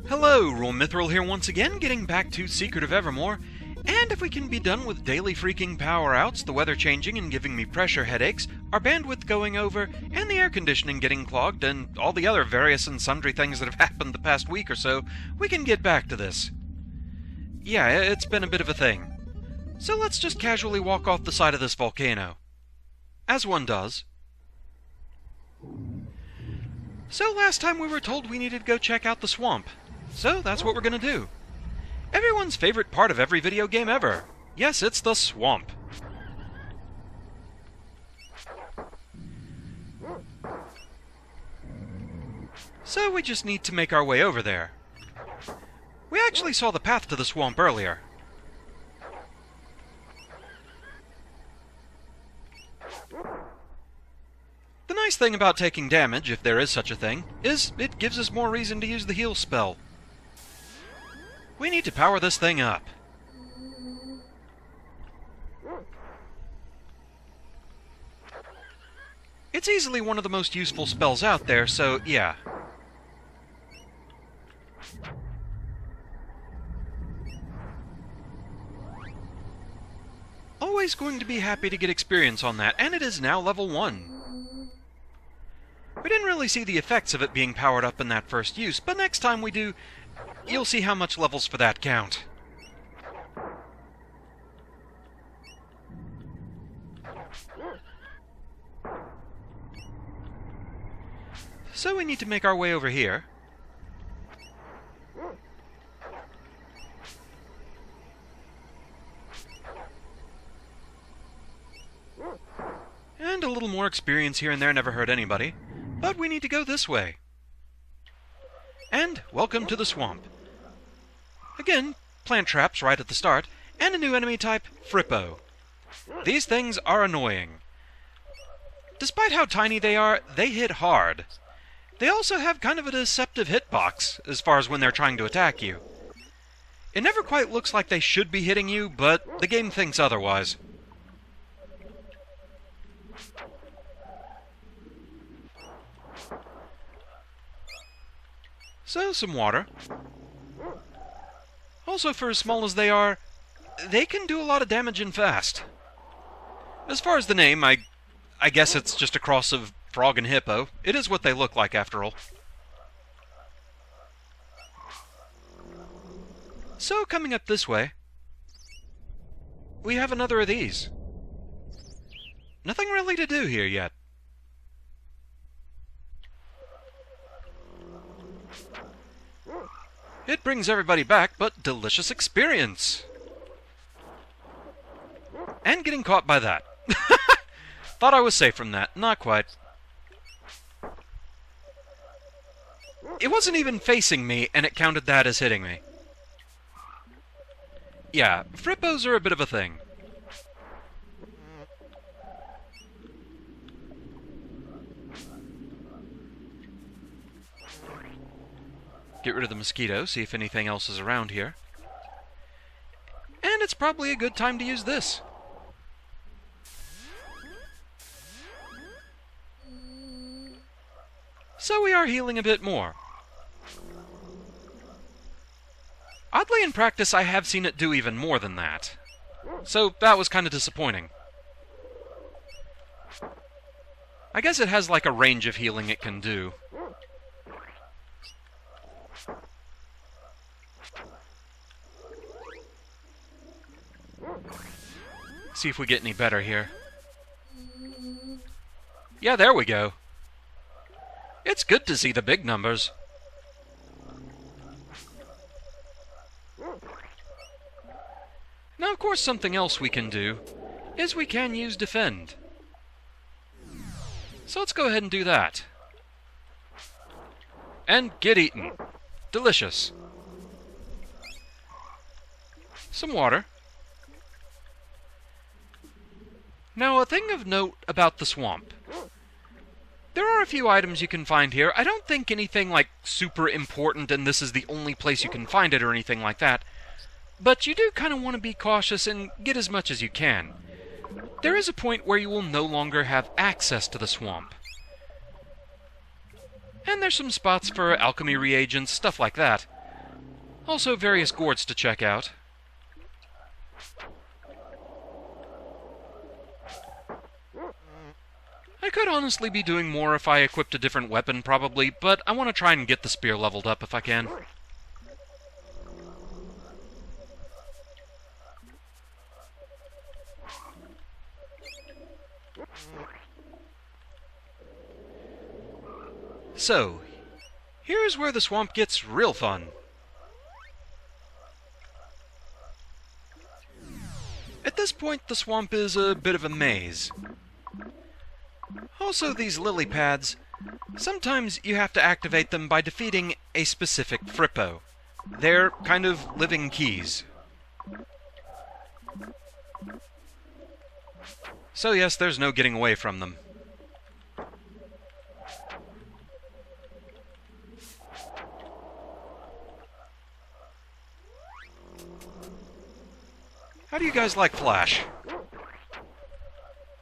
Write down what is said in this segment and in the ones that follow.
Hello, Rule Mithril here once again, getting back to Secret of Evermore, and if we can be done with daily freaking power-outs, the weather changing and giving me pressure headaches, our bandwidth going over, and the air conditioning getting clogged, and all the other various and sundry things that have happened the past week or so, we can get back to this. Yeah, it's been a bit of a thing. So let's just casually walk off the side of this volcano. As one does. So last time we were told we needed to go check out the swamp. So that's what we're gonna do. Everyone's favorite part of every video game ever. Yes, it's the swamp. So we just need to make our way over there. We actually saw the path to the swamp earlier. The nice thing about taking damage, if there is such a thing, is it gives us more reason to use the heal spell. We need to power this thing up. It's easily one of the most useful spells out there, so yeah. Always going to be happy to get experience on that, and it is now level 1. We didn't really see the effects of it being powered up in that first use, but next time we do, you'll see how much levels for that count. So we need to make our way over here. And a little more experience here and there never hurt anybody. But we need to go this way. And welcome to the swamp. Again, plant traps right at the start, and a new enemy type, Frippo. These things are annoying. Despite how tiny they are, they hit hard. They also have kind of a deceptive hitbox, as far as when they're trying to attack you. It never quite looks like they should be hitting you, but the game thinks otherwise. So, some water. Also, for as small as they are, they can do a lot of damage and fast. As far as the name, I guess it's just a cross of frog and hippo. It is what they look like, after all. So, coming up this way, we have another of these. Nothing really to do here yet. It brings everybody back, but delicious experience. And getting caught by that. Thought I was safe from that. Not quite. It wasn't even facing me, and it counted that as hitting me. Yeah, Frippos are a bit of a thing. Get rid of the mosquito, see if anything else is around here. And it's probably a good time to use this. So we are healing a bit more. Oddly, in practice, I have seen it do even more than that. So that was kind of disappointing. I guess it has like a range of healing it can do. See if we get any better here. Yeah, there we go. It's good to see the big numbers. Now, of course, something else we can do is we can use defend. So let's go ahead and do that. And get eaten. Delicious. Some water. Now, a thing of note about the swamp. There are a few items you can find here. I don't think anything like super important and this is the only place you can find it or anything like that. But you do kind of want to be cautious and get as much as you can. There is a point where you will no longer have access to the swamp. And there's some spots for alchemy reagents, stuff like that. Also various gourds to check out. I could honestly be doing more if I equipped a different weapon, probably, but I want to try and get the spear leveled up if I can. So, here's where the swamp gets real fun. At this point, the swamp is a bit of a maze. Also, these lily pads, sometimes you have to activate them by defeating a specific Frippo. They're kind of living keys. So yes, there's no getting away from them. How do you guys like Flash?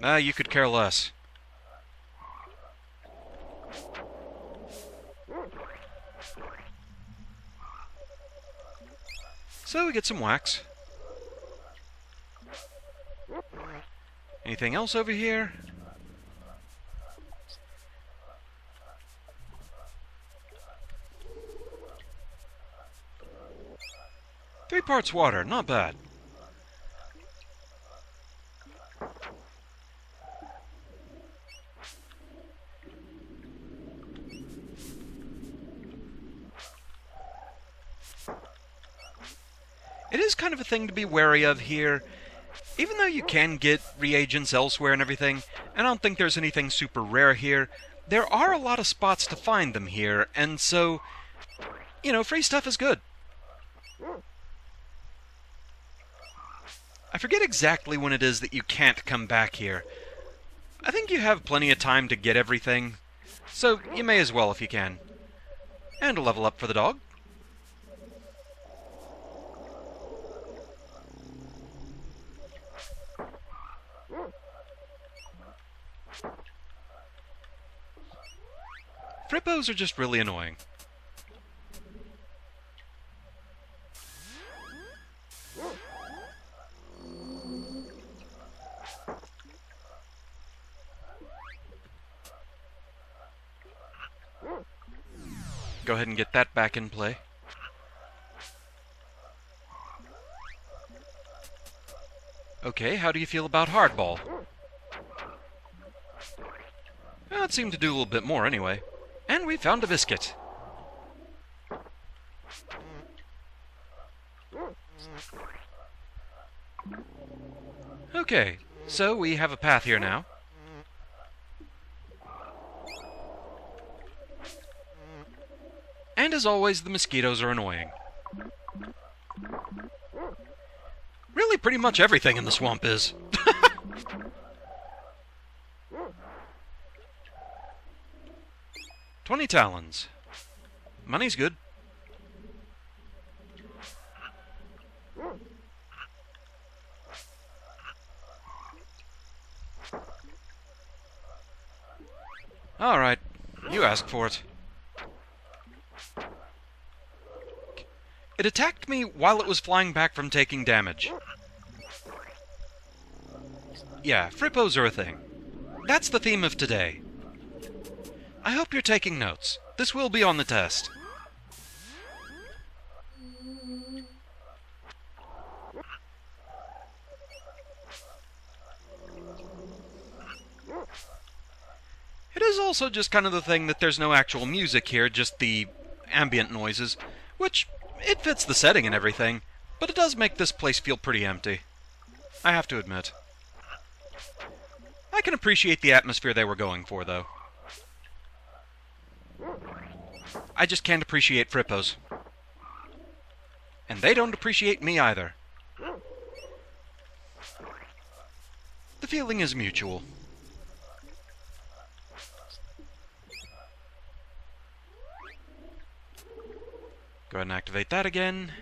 You could care less. So we get some wax. Anything else over here? Three parts water, not bad. It is kind of a thing to be wary of here. Even though you can get reagents elsewhere and everything, and I don't think there's anything super rare here, there are a lot of spots to find them here, and so, you know, free stuff is good. I forget exactly when it is that you can't come back here. I think you have plenty of time to get everything, so you may as well if you can. And a level up for the dog. Frippos are just really annoying. Go ahead and get that back in play. Okay, how do you feel about hardball? Well, it seemed to do a little bit more anyway. And we found a biscuit. Okay, so we have a path here now. And as always, the mosquitoes are annoying. Really, pretty much everything in the swamp is. 20 talons. Money's good. Alright, you asked for it. It attacked me while it was flying back from taking damage. Yeah, Frippos are a thing. That's the theme of today. I hope you're taking notes. This will be on the test. It is also just kind of the thing that there's no actual music here, just the ambient noises, which, it fits the setting and everything, but it does make this place feel pretty empty. I have to admit. I can appreciate the atmosphere they were going for, though. I just can't appreciate Frippos. And they don't appreciate me either. The feeling is mutual. Go ahead and activate that again.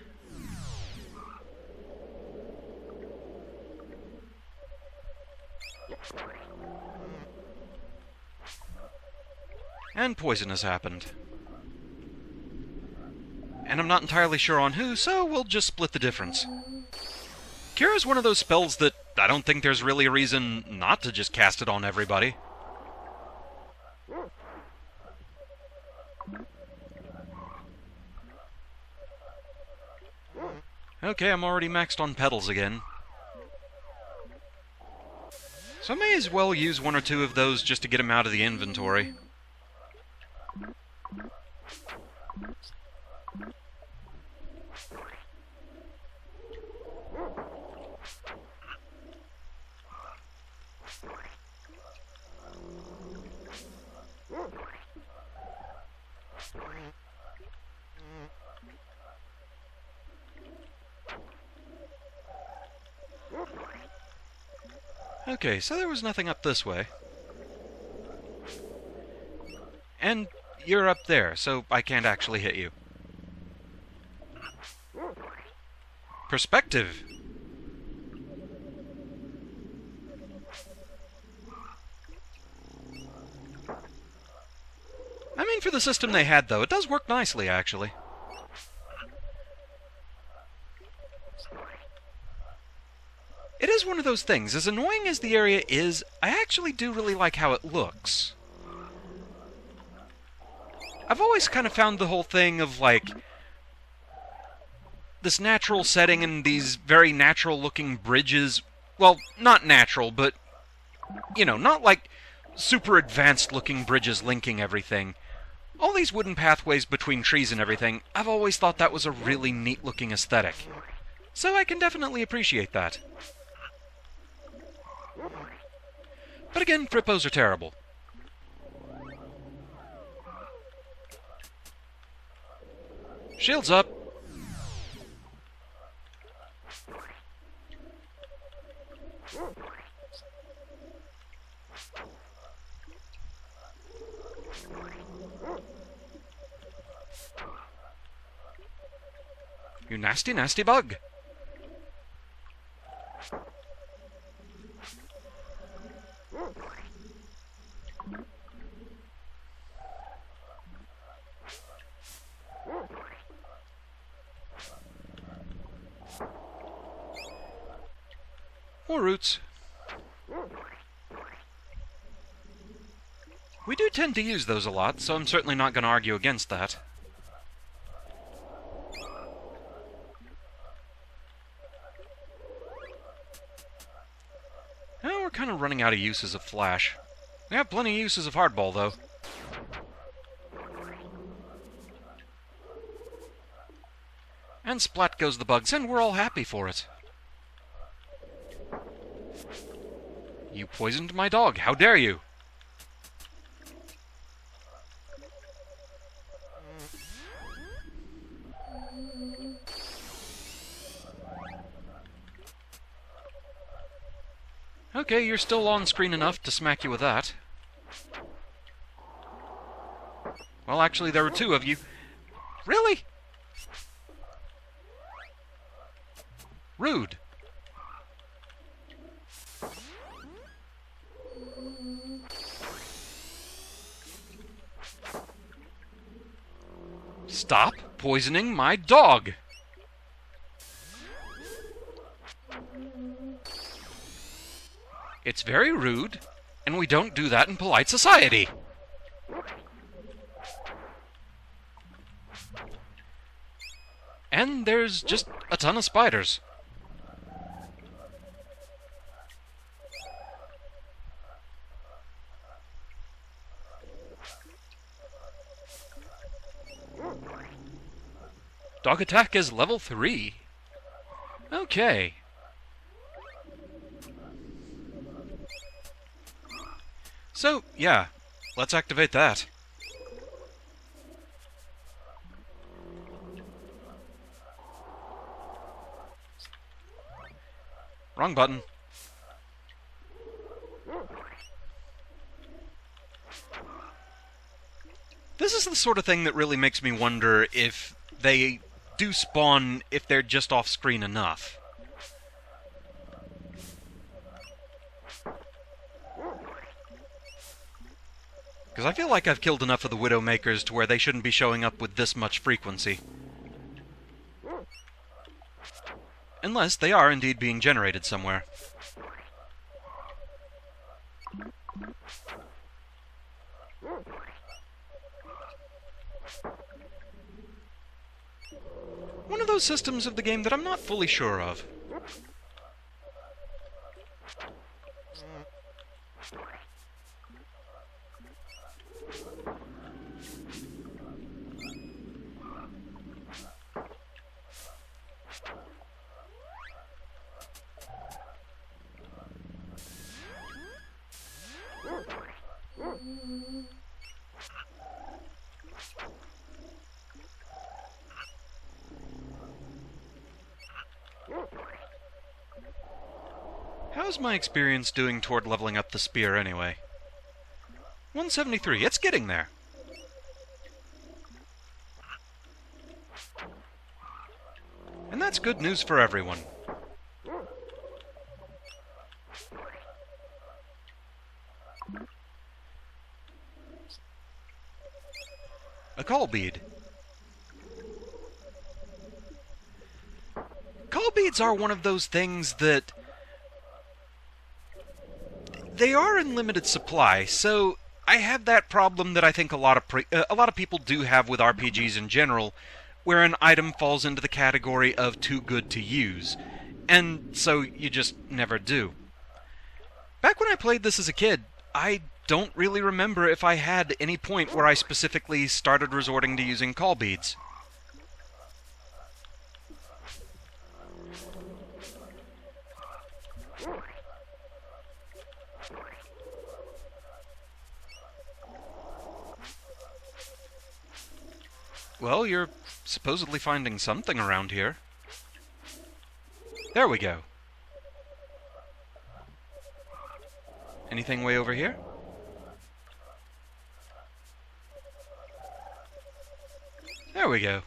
And poison has happened. and I'm not entirely sure on who, so we'll just split the difference. Cure is one of those spells that I don't think there's really a reason not to just cast it on everybody. Okay, I'm already maxed on petals again. So I may as well use one or two of those just to get them out of the inventory. Okay, so there was nothing up this way. And you're up there, so I can't actually hit you. Perspective! I mean, for the system they had, though, it does work nicely, actually. It is one of those things. As annoying as the area is, I actually do really like how it looks. I've always kind of found the whole thing of, like, this natural setting and these very natural-looking bridges... Well, not natural, but, you know, not like super advanced-looking bridges linking everything. All these wooden pathways between trees and everything, I've always thought that was a really neat-looking aesthetic. So I can definitely appreciate that. But again, Frippos are terrible. Shields up! You nasty, nasty bug! More roots. We do tend to use those a lot, so I'm certainly not going to argue against that. Now we're kind of running out of uses of flash. We have plenty of uses of hardball, though. And splat goes the bugs, and we're all happy for it. You poisoned my dog. How dare you? Okay, you're still on screen enough to smack you with that. Well, actually, there were two of you. Really? Rude. Stop poisoning my dog! It's very rude, and we don't do that in polite society. And there's just a ton of spiders. Dog attack is level 3. Okay. So, yeah, let's activate that. Wrong button. This is the sort of thing that really makes me wonder if they do spawn if they're just off-screen enough. Because I feel like I've killed enough of the Widowmakers to where they shouldn't be showing up with this much frequency. Unless they are indeed being generated somewhere. One of those systems of the game that I'm not fully sure of. How's my experience doing toward leveling up the spear, anyway? 173, it's getting there! And that's good news for everyone. A call bead. Call beads are one of those things that they are in limited supply, so I have that problem that I think a lot of people do have with RPGs in general, where an item falls into the category of too good to use, and so you just never do. Back when I played this as a kid, I don't really remember if I had any point where I specifically started resorting to using call beads. Well, you're supposedly finding something around here. There we go. Anything way over here? There we go.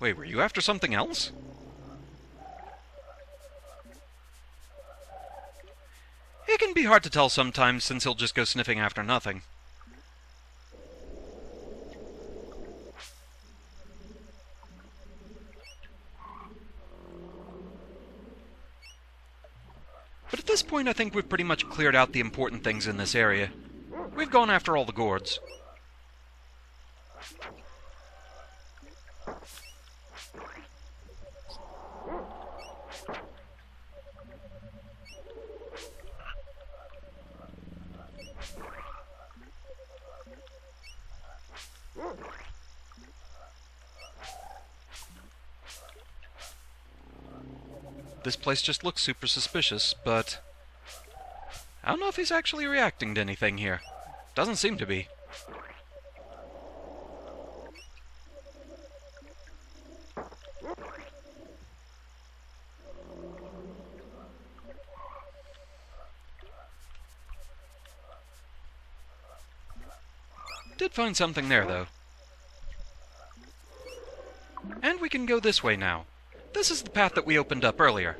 Wait, were you after something else? It can be hard to tell sometimes, since he'll just go sniffing after nothing. But at this point, I think we've pretty much cleared out the important things in this area. We've gone after all the gourds. This place just looks super suspicious, but I don't know if he's actually reacting to anything here. Doesn't seem to be. Did find something there, though. And we can go this way now. This is the path that we opened up earlier.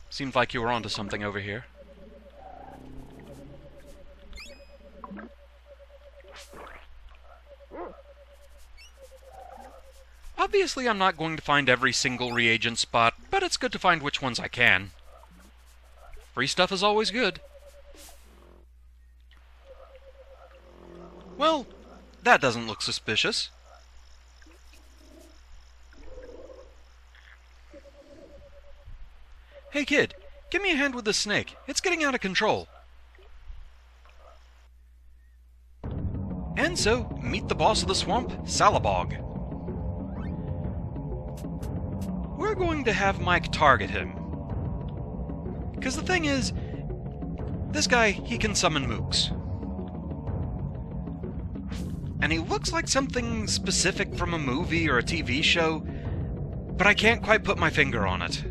Seemed like you were onto something over here. Obviously, I'm not going to find every single reagent spot, but it's good to find which ones I can. Free stuff is always good. Well, that doesn't look suspicious. Hey kid, give me a hand with this snake. It's getting out of control. And so, meet the boss of the swamp, Sala-bog. We're going to have Mike target him. Because the thing is, this guy, he can summon mooks. And he looks like something specific from a movie or a TV show, but I can't quite put my finger on it.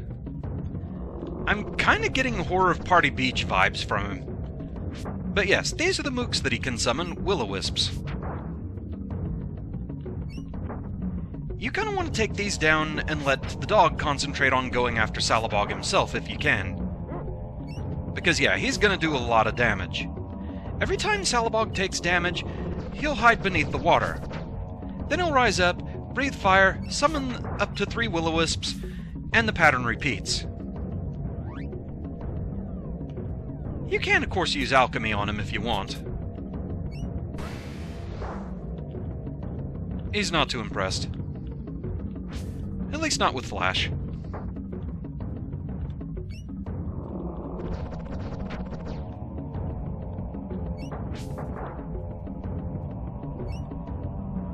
I'm kind of getting Horror of Party Beach vibes from him. But yes, these are the mooks that he can summon, will-o-wisps. You kind of want to take these down and let the dog concentrate on going after Salabog himself if you can. Because yeah, he's gonna do a lot of damage. Every time Salabog takes damage, he'll hide beneath the water. Then he'll rise up, breathe fire, summon up to 3 will-o-wisps, and the pattern repeats. You can, of course, use alchemy on him if you want. He's not too impressed. At least not with Flash.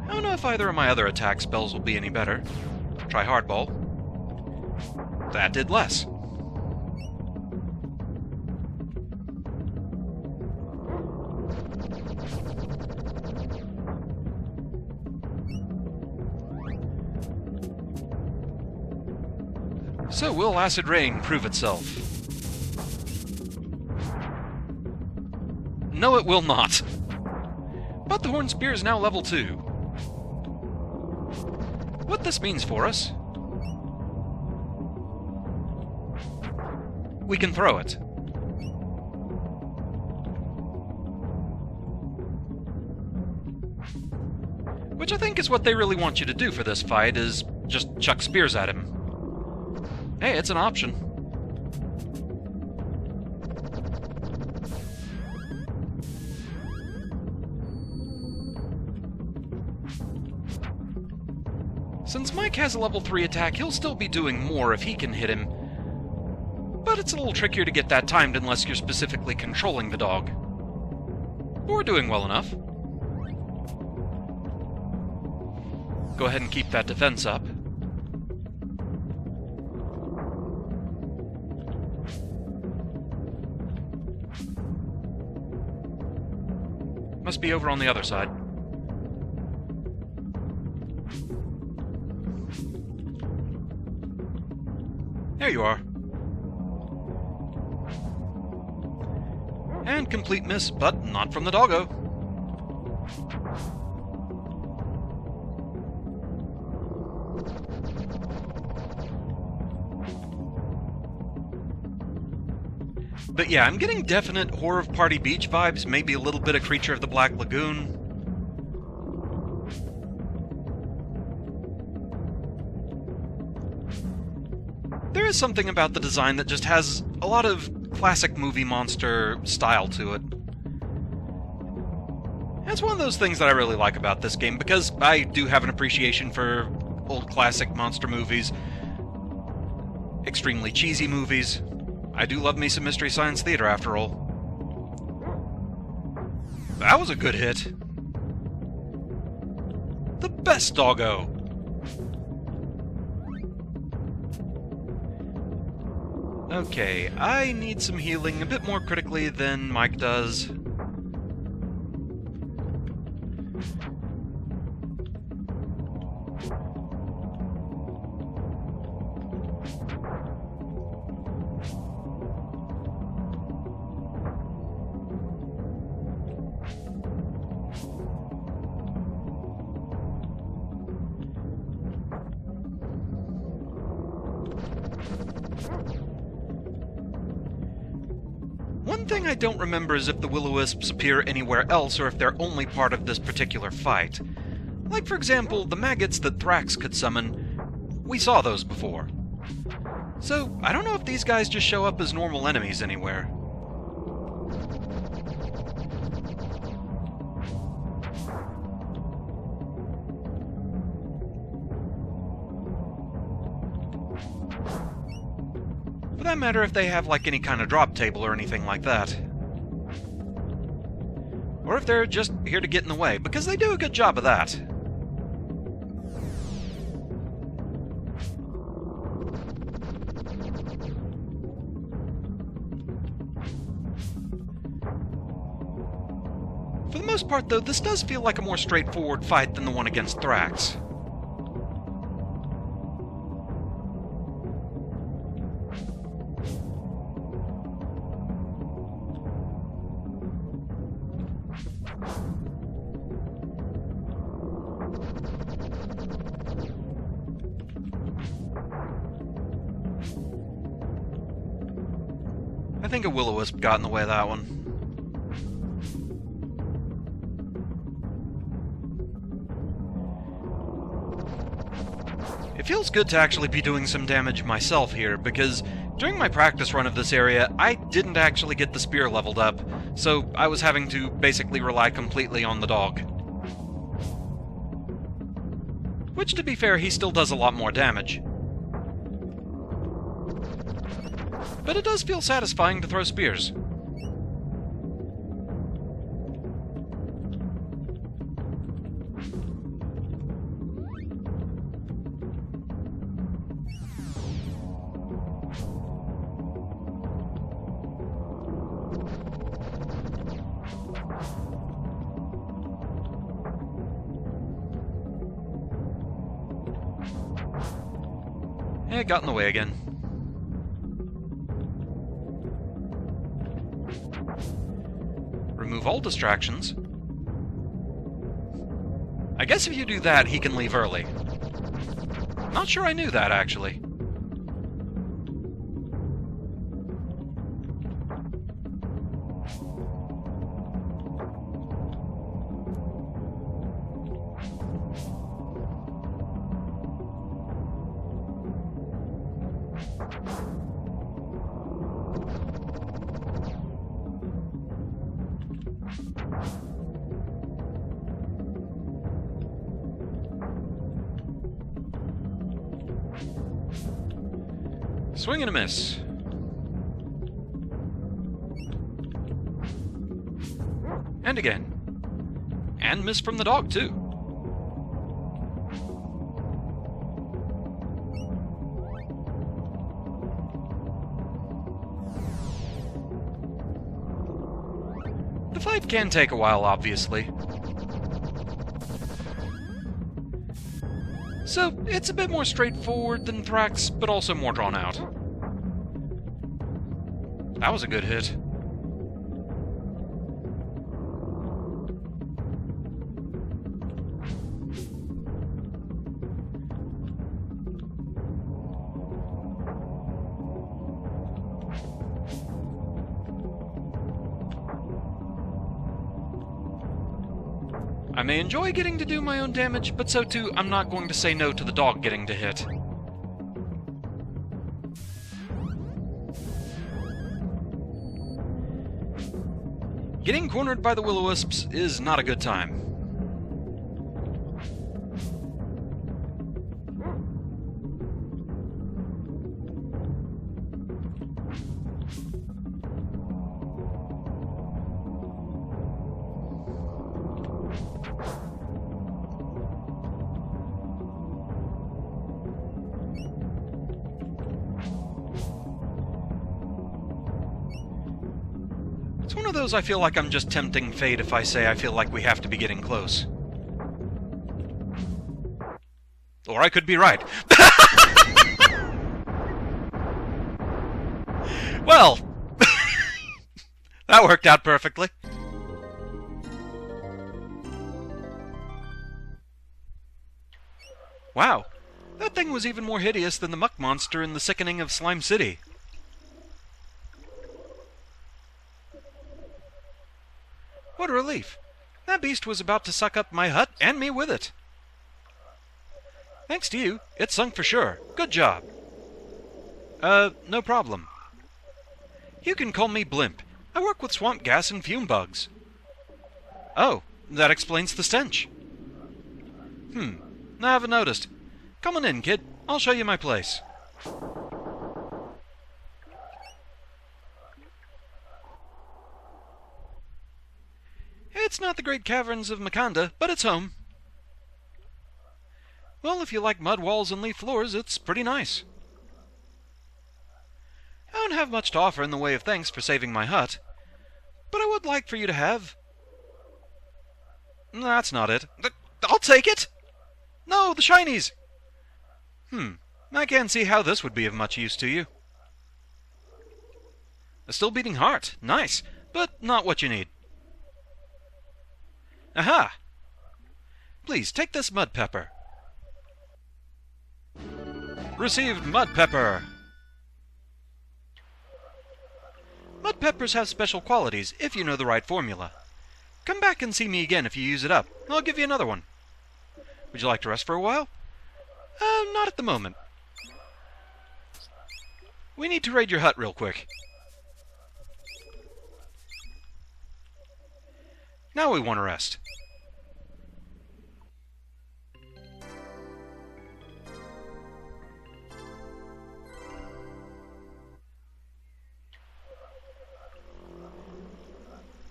I don't know if either of my other attack spells will be any better. Try Hardball. That did less. So will Acid Rain prove itself? No, it will not. But the Horn Spear is now level 2. What this means for us... we can throw it. Which I think is what they really want you to do for this fight, is just chuck spears at him. Hey, it's an option. Since Mike has a level 3 attack, he'll still be doing more if he can hit him. But it's a little trickier to get that timed unless you're specifically controlling the dog. But we're doing well enough. Go ahead and keep that defense up. Must be over on the other side. There you are. And complete miss, but not from the doggo. But yeah, I'm getting definite Horror of Party Beach vibes, maybe a little bit of Creature of the Black Lagoon. There is something about the design that just has a lot of classic movie monster style to it. That's one of those things that I really like about this game, because I do have an appreciation for old classic monster movies, extremely cheesy movies. I do love me some Mystery Science Theater, after all. That was a good hit. The best doggo! Okay, I need some healing a bit more critically than Mike does. One thing I don't remember is if the will-o-wisps appear anywhere else or if they're only part of this particular fight. Like, for example, the maggots that Thraxx could summon. We saw those before. So, I don't know if these guys just show up as normal enemies anywhere. For that matter, if they have like any kind of drop table or anything like that. Or if they're just here to get in the way, because they do a good job of that. For the most part, though, this does feel like a more straightforward fight than the one against Thraxx. I I think a will-o-wisp got in the way of that one. It feels good to actually be doing some damage myself here, because during my practice run of this area, I didn't actually get the spear leveled up, so I was having to basically rely completely on the dog. Which, to be fair, he still does a lot more damage. But it does feel satisfying to throw spears. It got in the way again. Remove all distractions. I guess if you do that, he can leave early. Not sure I knew that, actually. Swing and a miss. And again. And miss from the dog, too. The fight can take a while, obviously. So, it's a bit more straightforward than Thraxx, but also more drawn out. That was a good hit. I may enjoy getting to do my own damage, but so too, I'm not going to say no to the dog getting to hit. Getting cornered by the will-o-wisps is not a good time. It's one of those I feel like I'm just tempting fate if I say I feel like we have to be getting close. Or I could be right. Well, that worked out perfectly. Wow, that thing was even more hideous than the muck monster in The Sickening of Slime City. What a relief. That beast was about to suck up my hut, and me with it. Thanks to you, it sunk for sure. Good job. No problem. You can call me Blimp. I work with swamp gas and fume bugs. Oh, that explains the stench. I haven't noticed. Come on in, kid. I'll show you my place. It's not the great caverns of Makanda, but it's home. Well, if you like mud walls and leaf floors, it's pretty nice. I don't have much to offer in the way of thanks for saving my hut, but I would like for you to have... That's not it. I'll take it! No, the shinies! I can't see how this would be of much use to you. A still beating heart. Nice, but not what you need. Aha! Please, take this mud pepper. Received mud pepper. Mud peppers have special qualities if you know the right formula. Come back and see me again if you use it up. I'll give you another one. Would you like to rest for a while? Not at the moment. We need to raid your hut real quick. Now we want to rest.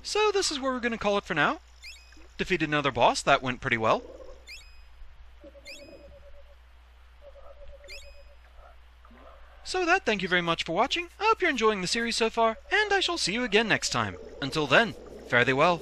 So this is where we're going to call it for now. Defeated another boss, that went pretty well. So with that, thank you very much for watching. I hope you're enjoying the series so far, and I shall see you again next time. Until then, fare thee well.